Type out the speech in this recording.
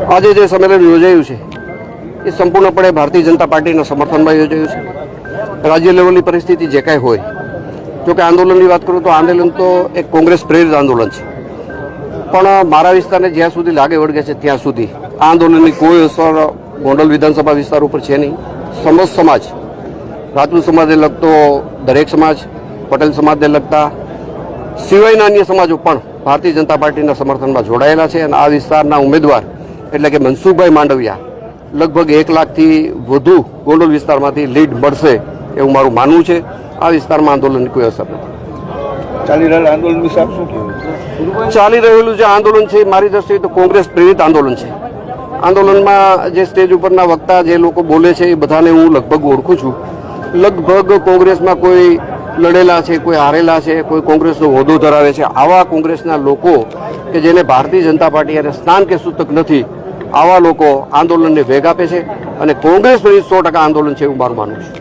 આજે જે સંમેલન યોજાયું છે એ સંપૂર્ણપણે ભારતીય જનતા પાર્ટીના સમર્થનમાં યોજાયું છે। રાજ્ય લેવલની પરિસ્થિતિ જે કાંઈ હોય, જો કે આંદોલનની વાત કરું તો આંદોલન તો એક કોંગ્રેસ પ્રેરિત આંદોલન છે, પણ મારા વિસ્તારને જ્યાં સુધી લાગે વળગે છે ત્યાં સુધી આ આંદોલનની કોઈ અસર ગોંડલ વિધાનસભા વિસ્તાર ઉપર છે નહીં। સમસ્ત સમાજ, રાજપૂત સમાજને લગતો દરેક સમાજ, પટેલ સમાજને લગતા સિવાયના અન્ય સમાજો પણ ભારતીય જનતા પાર્ટીના સમર્થનમાં જોડાયેલા છે અને આ વિસ્તારના ઉમેદવાર એટલે કે મનસુખભાઈ માંડવિયા લગભગ 1 લાખથી વધુ ગોંડલ વિસ્તારમાંથી લીડ મળશે એવું મારું માનવું છે। આ વિસ્તારમાં આંદોલનની કોઈ અસર નથી। ચાલી રહેલા આંદોલન વિશે આપ શું કહેવું? ચાલી રહેલું જે આંદોલન છે મારી દ્રષ્ટિએ તો કોંગ્રેસ પ્રેરિત આંદોલન છે। આંદોલનમાં જે સ્ટેજ ઉપરના વક્તા જે લોકો બોલે છે એ બધાને હું લગભગ ઓળખું છું। લગભગ કોંગ્રેસમાં કોઈ લડેલા છે, કોઈ હારેલા છે, કોઈ કોંગ્રેસનો હોદ્દો ધરાવે છે। આવા કોંગ્રેસના લોકો કે જેને ભારતીય જનતા પાર્ટી અને સ્નાન કે સૂતક નથી, આવા લોકો આંદોલનને વેગ આપે છે અને કોંગ્રેસ પ્રેરિત 100% આંદોલન છે એવું મારું માનવું છે।